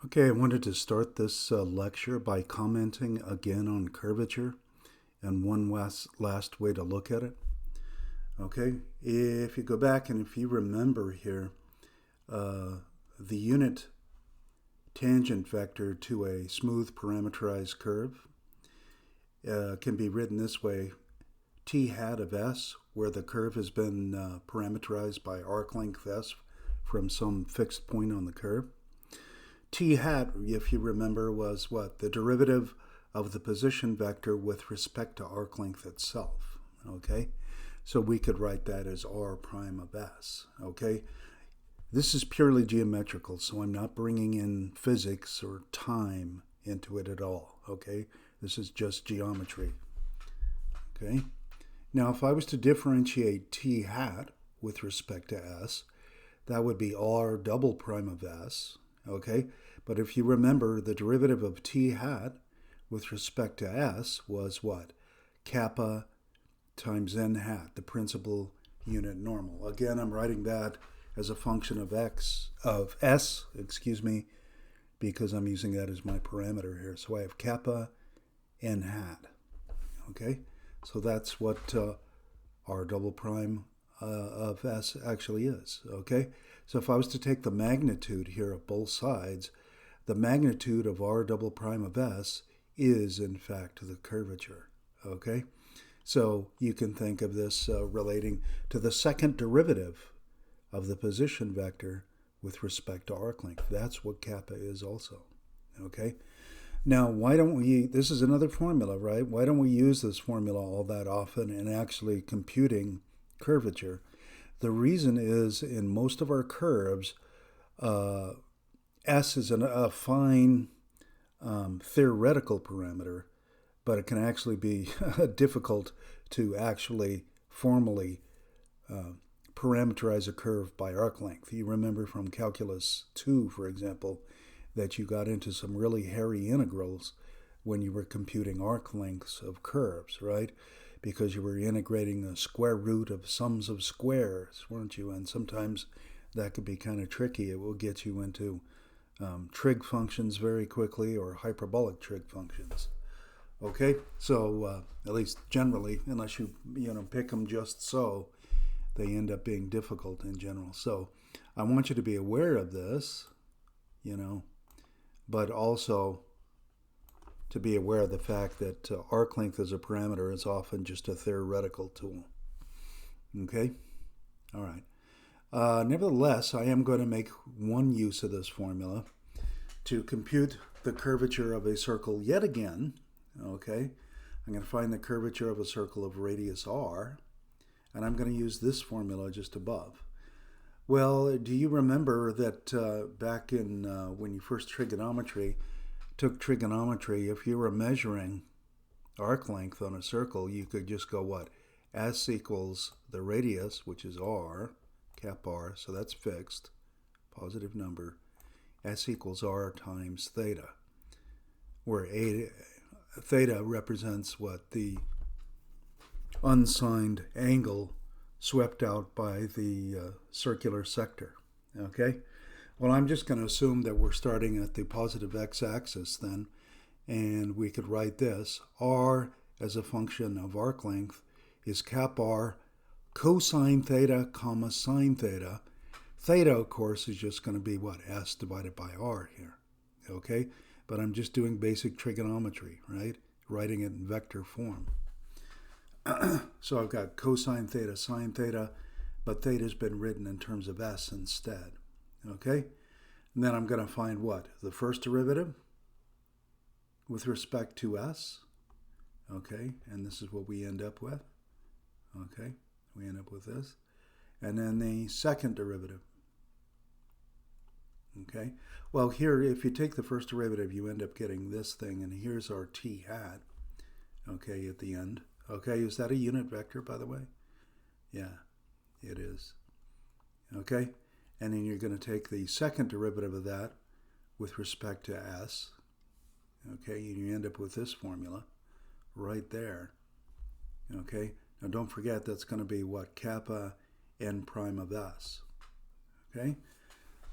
Okay, I wanted to start this lecture by commenting again on curvature and one last way to look at it. Okay, if you go back and if you remember here, uh, the unit tangent vector to a smooth parameterized curve can be written this way: t hat of s, where the curve has been parameterized by arc length s from some fixed point on the curve. T hat, if you remember, was what? The derivative of the position vector with respect to arc length itself. Okay? So we could write that as r prime of s. Okay? This is purely geometrical, so I'm not bringing in physics or time into it at all. Okay? This is just geometry. Okay? Now, if I was to differentiate t hat with respect to s, that would be r double prime of s. Okay? But if you remember, the derivative of t hat with respect to s was what? Kappa times n hat, the principal unit normal. Again, I'm writing that as a function of s, because I'm using that as my parameter here. So I have kappa n hat. Okay? So that's what r double prime of s actually is. Okay? So if I was to take the magnitude here of both sides, the magnitude of r double prime of s is, in fact, the curvature. Okay? So you can think of this relating to the second derivative of the position vector with respect to arc length. That's what kappa is also. Okay? Now, why don't we, this is another formula, right? Why don't we use this formula all that often in actually computing curvature? The reason is in most of our curves, S is a fine theoretical parameter, but it can actually be difficult to actually formally parameterize a curve by arc length. You remember from Calculus 2, for example, that you got into some really hairy integrals when you were computing arc lengths of curves, right? Because you were integrating the square root of sums of squares, weren't you? And sometimes that could be kind of tricky. It will get you into trig functions very quickly, or hyperbolic trig functions. Okay, so at least generally, unless you pick them just so, they end up being difficult in general. So I want you to be aware of this, but also to be aware of the fact that arc length as a parameter is often just a theoretical tool. Okay, all right. Nevertheless, I am going to make one use of this formula to compute the curvature of a circle yet again. Okay, I'm going to find the curvature of a circle of radius r, and I'm going to use this formula just above. Well, do you remember that back in when you first took trigonometry, if you were measuring arc length on a circle, you could just go what? S equals the radius, which is r, cap r, so that's fixed, positive number. S equals r times theta, where theta represents what? The unsigned angle swept out by the circular sector. Okay? Well, I'm just going to assume that we're starting at the positive x-axis then, and we could write this. R as a function of arc length is cap r cosine theta comma sine theta. Theta, of course, is just going to be what? S divided by r here. Okay? But I'm just doing basic trigonometry, right? Writing it in vector form. So I've got cosine theta, sine theta, but theta's been written in terms of s instead. Okay? And then I'm going to find what? The first derivative with respect to s. Okay? And this is what we end up with. Okay? We end up with this. And then the second derivative. Okay? Well, here, if you take the first derivative, you end up getting this thing, and here's our t hat, okay, at the end. Okay, is that a unit vector, by the way? Yeah, it is. Okay? And then you're going to take the second derivative of that with respect to s. Okay, and you end up with this formula right there. Okay? Now don't forget that's going to be what? Kappa n prime of s. Okay?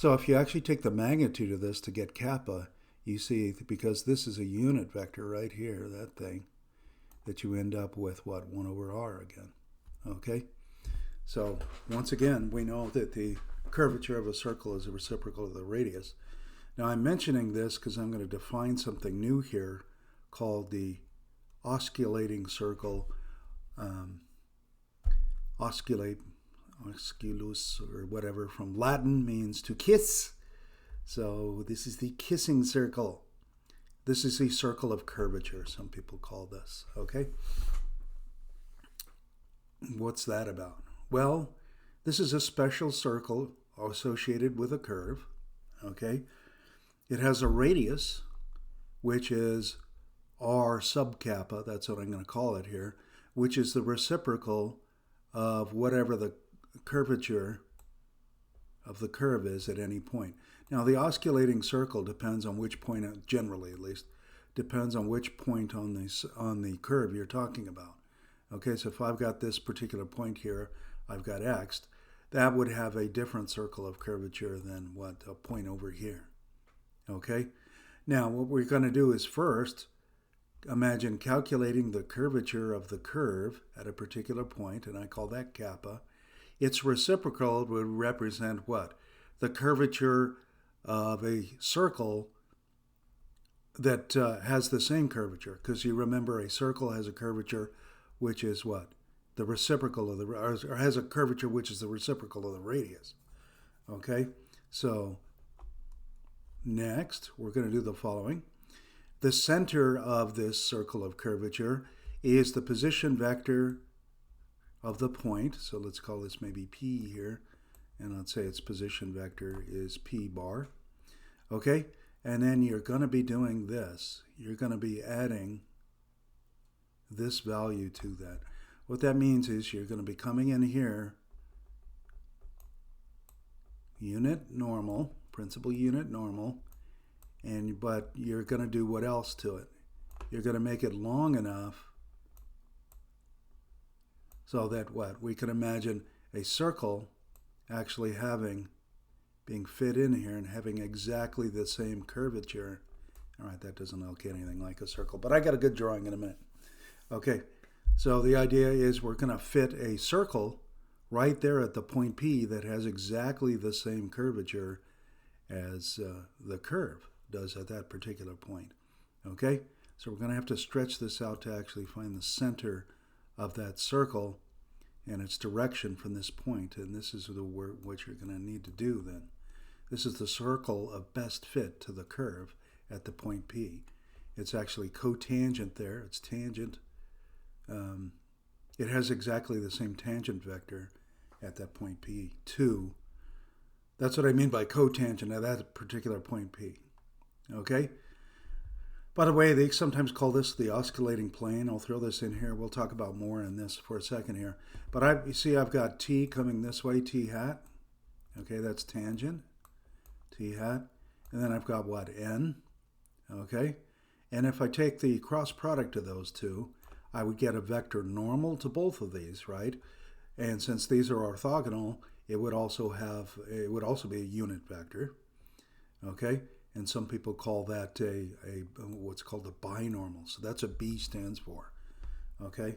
So if you actually take the magnitude of this to get kappa, you see, because this is a unit vector right here, that thing, that you end up with what? 1 over r again. Okay? So once again, we know that the curvature of a circle is a reciprocal of the radius. Now I'm mentioning this because I'm going to define something new here called the osculating circle. Osculus, or whatever, from Latin, means to kiss. So this is the kissing circle. This is the circle of curvature, some people call this. Okay? What's that about? Well, this is a special circle associated with a curve. Okay? It has a radius, which is r sub kappa, that's what I'm going to call it here, which is the reciprocal of whatever the curvature of the curve is at any point. Now, the osculating circle depends on which point, generally at least, depends on which point on the curve you're talking about. Okay, so if I've got this particular point here, I've got x, that would have a different circle of curvature than what a point over here. Okay, now what we're going to do is first imagine calculating the curvature of the curve at a particular point, and I call that kappa. Its reciprocal would represent what? The curvature of a circle that has the same curvature, because you remember a circle has a curvature which is what? The reciprocal of the, or has a curvature which is the reciprocal of the radius. Okay, so next we're going to do the following. The center of this circle of curvature is the position vector of the point. So let's call this maybe P here. And let's say its position vector is P bar. Okay? And then you're going to be doing this. You're going to be adding this value to that. What that means is you're going to be coming in here, unit normal, principal unit normal, but you're going to do what else to it? You're going to make it long enough so that what? We can imagine a circle actually being fit in here and having exactly the same curvature. All right, that doesn't look anything like a circle, but I got a good drawing in a minute. Okay, so the idea is we're going to fit a circle right there at the point P that has exactly the same curvature as the curve does at that particular point. Okay, so we're going to have to stretch this out to actually find the center of that circle and its direction from this point, and this is what you're going to need to do then. This is the circle of best fit to the curve at the point P. It's actually cotangent there. It's tangent. It has exactly the same tangent vector at that point P2. That's what I mean by cotangent at that particular point P. Okay? By the way, they sometimes call this the osculating plane. I'll throw this in here. We'll talk about more in this for a second here. But you see I've got T coming this way, T hat. Okay, that's tangent, T hat. And then I've got what? N. Okay? And if I take the cross product of those two, I would get a vector normal to both of these, right? And since these are orthogonal, it would also be a unit vector. Okay? And some people call that what's called a binormal. So that's what B stands for. Okay?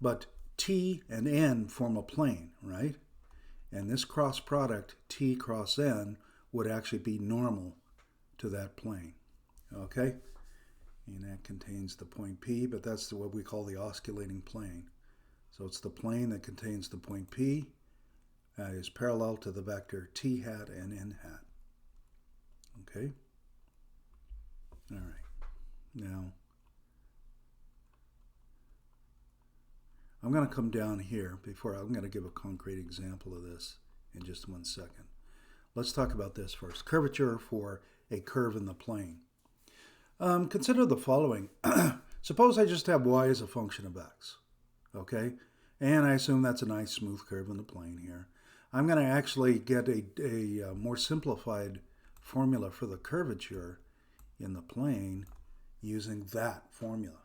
But T and N form a plane, right? And this cross product, T cross N, would actually be normal to that plane. Okay? And that contains the point P, but that's what we call the osculating plane. So it's the plane that contains the point P, is parallel to the vector T hat and N hat. Okay? All right. Now, I'm going to come down here I'm going to give a concrete example of this in just 1 second. Let's talk about this first. Curvature for a curve in the plane. Consider the following. Suppose I just have y as a function of x. Okay? And I assume that's a nice smooth curve in the plane here. I'm going to actually get a more simplified formula for the curvature in the plane using that formula.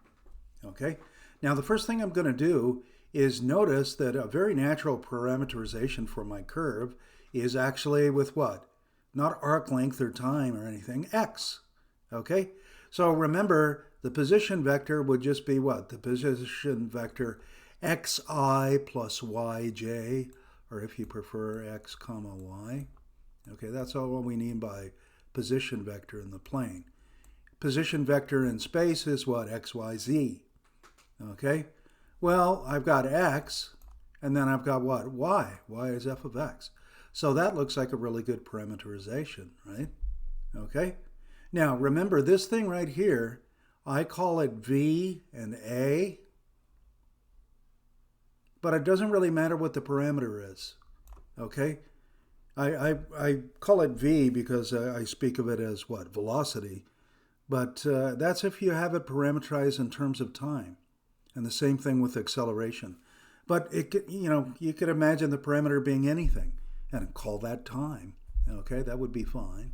Okay? Now the first thing I'm going to do is notice that a very natural parameterization for my curve is actually with what? not arc length or time or anything, x. Okay? So remember, the position vector would just be what? The position vector xi plus yj, or if you prefer, x comma y. Okay, that's all we mean by position vector in the plane. Position vector in space is what? X, Y, Z. Okay? Well, I've got x, and then I've got what? Y. Y is f of x. So that looks like a really good parameterization, right? Okay? Now, remember this thing right here, I call it V and A, but it doesn't really matter what the parameter is, okay? I call it V because I speak of it as what? Velocity. But that's if you have it parameterized in terms of time. And the same thing with acceleration. But you could imagine the parameter being anything and call that time. Okay, that would be fine.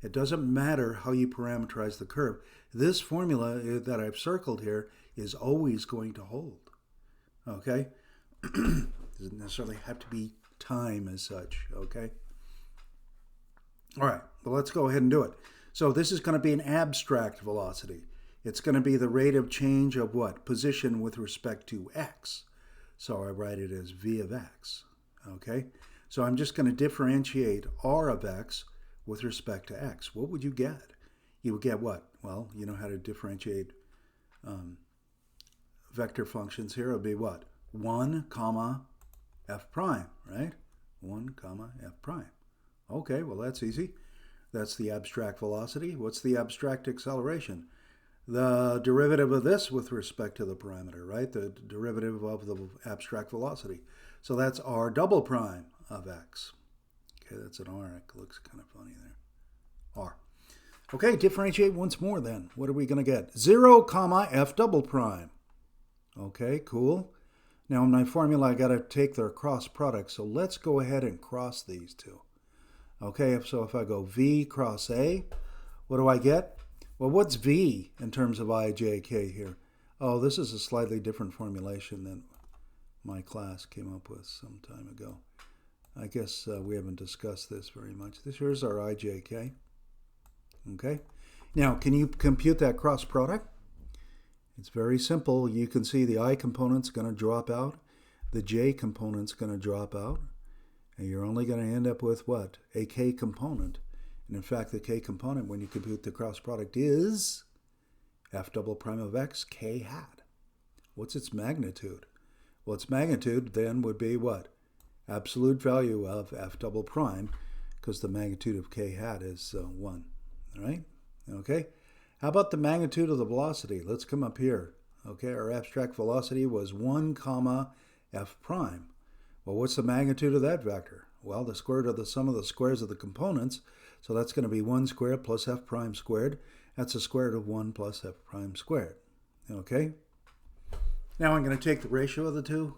It doesn't matter how you parameterize the curve. This formula that I've circled here is always going to hold. Okay? Doesn't necessarily have to be time as such. Okay? All right, well, let's go ahead and do it. So this is going to be an abstract velocity. It's going to be the rate of change of what? Position with respect to x. So I write it as v of x. Okay? So I'm just going to differentiate r of x with respect to x. What would you get? You would get what? Well, you know how to differentiate vector functions here. It would be what? 1 comma f prime, right? 1 comma f prime. Okay, well, that's easy. That's the abstract velocity. What's the abstract acceleration? The derivative of this with respect to the parameter, right? The derivative of the abstract velocity. So that's r double prime of x. Okay, that's an r. It looks kind of funny there. R. Okay, differentiate once more then. What are we going to get? 0 comma f double prime. Okay, cool. Now in my formula, I got to take their cross product. So let's go ahead and cross these two. Okay, so if I go v cross a, what do I get? Well, what's v in terms of I, j, k here? Oh, this is a slightly different formulation than my class came up with some time ago. I guess we haven't discussed this very much. Here's our I, j, k. Okay. Now, can you compute that cross product? It's very simple. You can see the I component's going to drop out. The j component's going to drop out. And you're only going to end up with what? A k component. And in fact, the k component, when you compute the cross product, is f double prime of x, k hat. What's its magnitude? Well, its magnitude then would be what? Absolute value of f double prime, because the magnitude of k hat is 1. All right? Okay? How about the magnitude of the velocity? Let's come up here. Okay, our abstract velocity was 1 comma f prime. Well, what's the magnitude of that vector? Well, the square root of the sum of the squares of the components. So that's going to be 1 squared plus f prime squared. That's the square root of 1 plus f prime squared. Okay? Now I'm going to take the ratio of the two.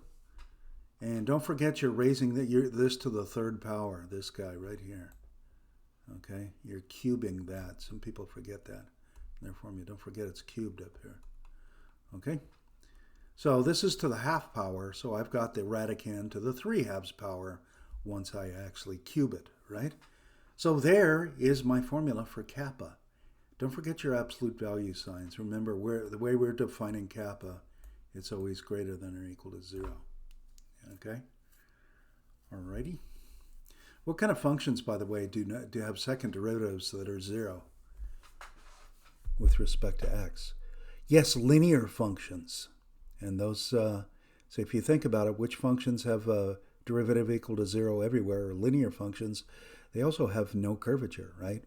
And don't forget you're raising this to the third power, this guy right here. Okay? You're cubing that. Some people forget that. Therefore, you don't forget it's cubed up here. Okay? So this is to the half power, so I've got the radicand to the 3/2 power once I actually cube it, right? So there is my formula for kappa. Don't forget your absolute value signs. Remember, the way we're defining kappa, it's always greater than or equal to 0. Okay? Alrighty. What kind of functions, by the way, do have second derivatives that are 0 with respect to x? Yes, linear functions. And those, so if you think about it, which functions have a derivative equal to 0 everywhere, or linear functions, they also have no curvature, right?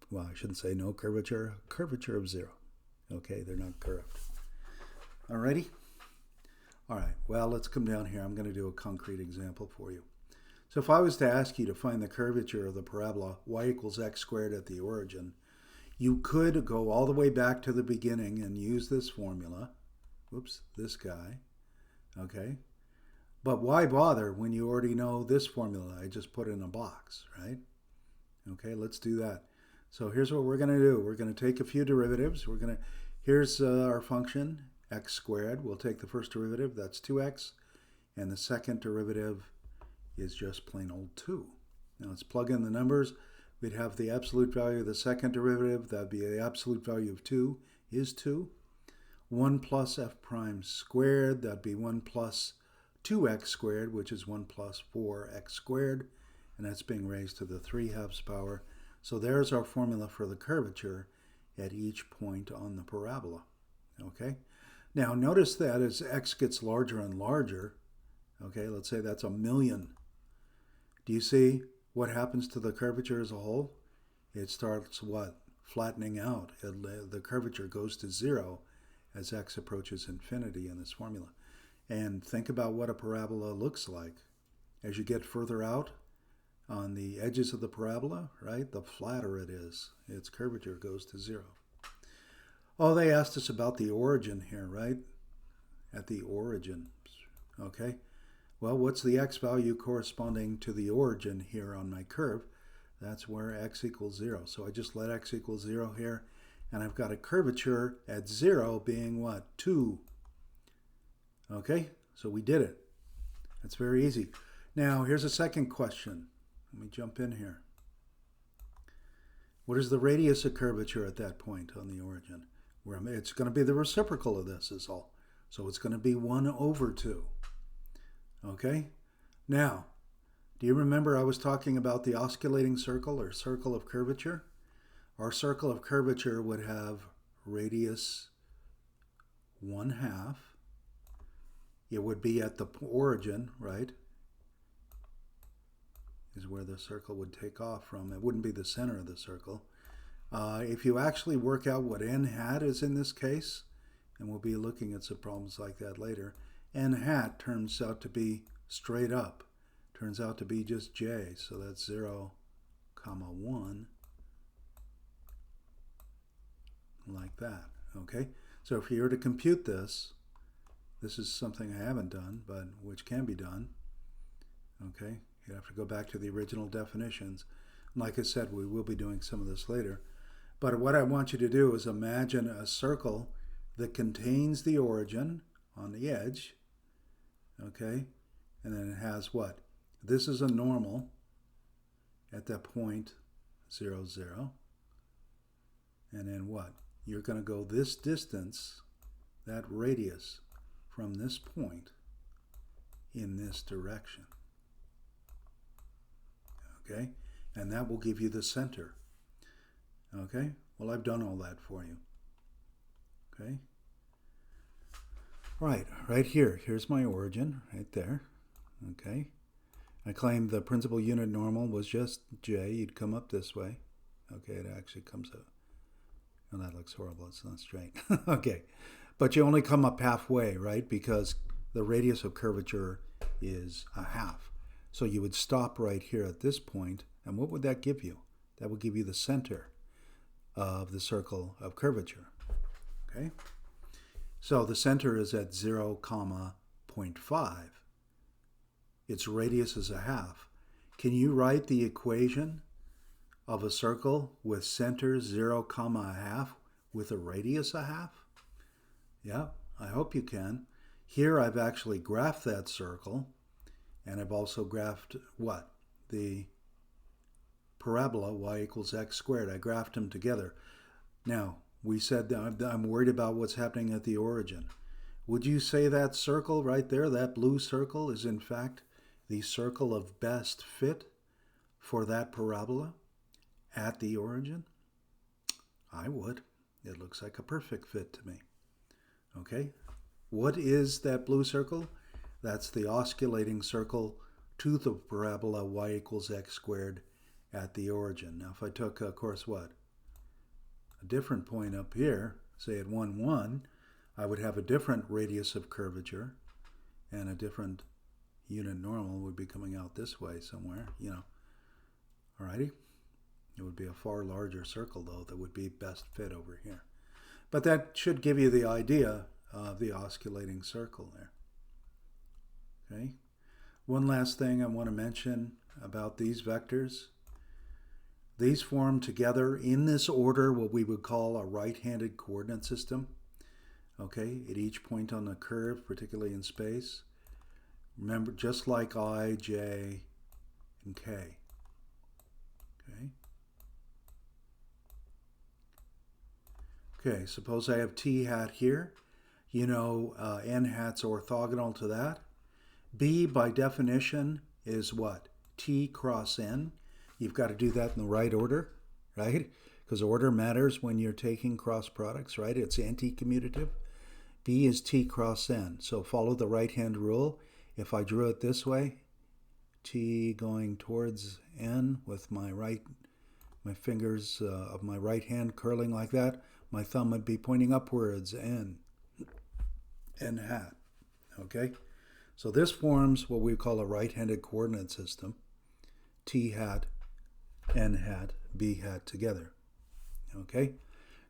Well, I shouldn't say no curvature, curvature of 0. Okay, they're not curved. Alrighty? All right, well, let's come down here. I'm going to do a concrete example for you. So if I was to ask you to find the curvature of the parabola y equals x squared at the origin, you could go all the way back to the beginning and use this formula. Whoops, this guy. Okay. But why bother when you already know this formula I just put in a box, right? Okay, let's do that. So here's what we're going to do. We're going to take a few derivatives. Here's our function, x squared. We'll take the first derivative, that's 2x. And the second derivative is just plain old 2. Now let's plug in the numbers. we'd have the absolute value of the second derivative. That'd be the absolute value of 2 is 2. 1 plus f prime squared, that'd be 1 plus 2x squared, which is 1 plus 4x squared, and that's being raised to the 3/2 power. So there's our formula for the curvature at each point on the parabola. Okay? Now notice that as x gets larger and larger, okay, let's say that's 1,000,000. Do you see what happens to the curvature as a whole? It starts what? Flattening out. The curvature goes to 0 as x approaches infinity in this formula. And think about what a parabola looks like. As you get further out on the edges of the parabola, right, the flatter it is. Its curvature goes to 0. Oh, they asked us about the origin here, right? At the origin, okay? Well, what's the x value corresponding to the origin here on my curve? That's where x equals 0. So I just let x equal 0 here, and I've got a curvature at 0 being what? 2. Okay, so we did it. That's very easy. Now, here's a second question. Let me jump in here. What is the radius of curvature at that point on the origin? It's going to be the reciprocal of this is all. So it's going to be 1 over 2. Okay? Now, do you remember I was talking about the osculating circle or circle of curvature? Our circle of curvature would have radius 1/2. It would be at the origin, right? Is where the circle would take off from. It wouldn't be the center of the circle. If you actually work out what n hat is in this case, and we'll be looking at some problems like that later, n hat turns out to be straight up. Turns out to be just j, so that's 0, 1, like that, okay? So if you were to compute this, this is something I haven't done, but which can be done, okay? You have to go back to the original definitions. Like I said, we will be doing some of this later. But what I want you to do is imagine a circle that contains the origin on the edge, okay? And then it has what? This is a normal at that point 0, 0. And then what? You're going to go this distance, that radius, from this point in this direction. Okay? And that will give you the center. Okay? Well, I've done all that for you. Okay? Right here. Here's my origin, right there. Okay? I claimed the principal unit normal was just j. You'd come up this way. Okay, it actually comes up. Oh, that looks horrible. It's not straight. Okay. But you only come up halfway, right? Because the radius of curvature is 1/2. So you would stop right here at this point, and what would that give you? That would give you the center of the circle of curvature. Okay? So the center is at 0, 0.5. Its radius is 1/2. Can you write the equation of a circle with center 0, 1/2 with a radius 1/2? Yeah, I hope you can. Here I've actually graphed that circle, and I've also graphed what? The parabola y equals x squared. I graphed them together. Now, we said that I'm worried about what's happening at the origin. Would you say that circle right there, that blue circle, is in fact the circle of best fit for that parabola at the origin? I would. It looks like a perfect fit to me. Okay? What is that blue circle? That's the osculating circle to the parabola y equals x squared at the origin. Now, if I took, of course, what? A different point up here, say at 1, 1, I would have a different radius of curvature, and a different unit normal would be coming out this way somewhere, you know. Alrighty? It would be a far larger circle, though, that would be best fit over here. But that should give you the idea of the osculating circle there. Okay? One last thing I want to mention about these vectors. These form together in this order what we would call a right-handed coordinate system. Okay? At each point on the curve, particularly in space. Remember, just like I, J, and K. Okay? Okay, suppose I have t hat here. You know, n hat's orthogonal to that. B, by definition, is what? T cross n. You've got to do that in the right order, right? Because order matters when you're taking cross products, right? It's anti-commutative. B is T cross n. So follow the right-hand rule. If I drew it this way, T going towards n with my fingers of my right hand curling like that, my thumb would be pointing upwards, n hat. Okay? So this forms what we call a right-handed coordinate system. T hat, n hat, b hat together. Okay?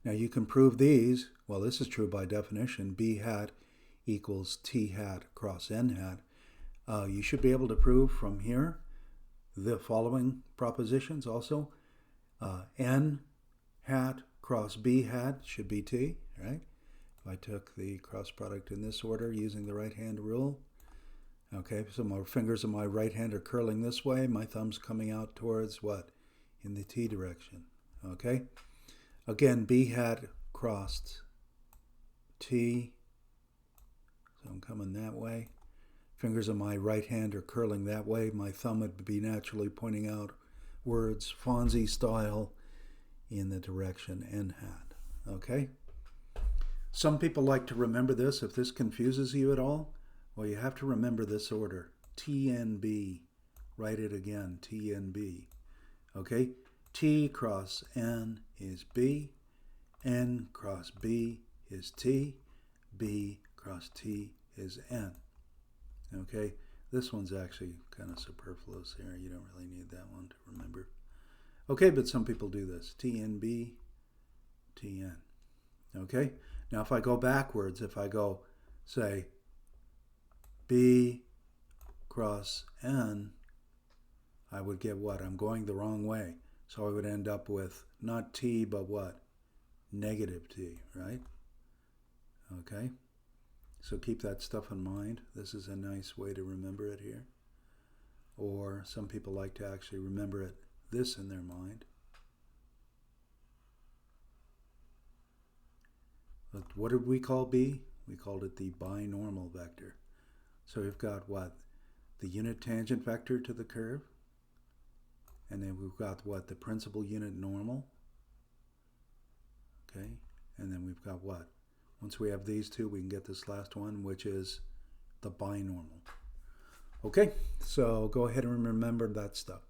Now you can prove these. Well, this is true by definition. B hat equals T hat cross N hat. You should be able to prove from here the following propositions also. N hat cross B hat should be T, right? If I took the cross product in this order using the right hand rule. Okay, so my fingers of my right hand are curling this way. My thumb's coming out towards what? In the T direction. Okay? Again, B hat crossed T. So I'm coming that way. Fingers of my right hand are curling that way. My thumb would be naturally pointing out words, Fonzie style, in the direction N hat. Okay? Some people like to remember this. If this confuses you at all, well, you have to remember this order. TNB. Write it again. TNB. Okay? T cross N is B. N cross B is T. B cross T is N. Okay? This one's actually kind of superfluous here. You don't really need that one to remember. Okay, but some people do this. TNB, TN. Okay? Now if I go backwards, if I go, say, B cross N, I would get what? I'm going the wrong way. So I would end up with not T, but what? Negative T, right? Okay? So keep that stuff in mind. This is a nice way to remember it here. Or some people like to actually remember it this in their mind. But what did we call B? We called it the binormal vector. So we've got what? The unit tangent vector to the curve. And then we've got what? The principal unit normal. Okay? And then we've got what? Once we have these two, we can get this last one, which is the binormal. Okay? So go ahead and remember that stuff.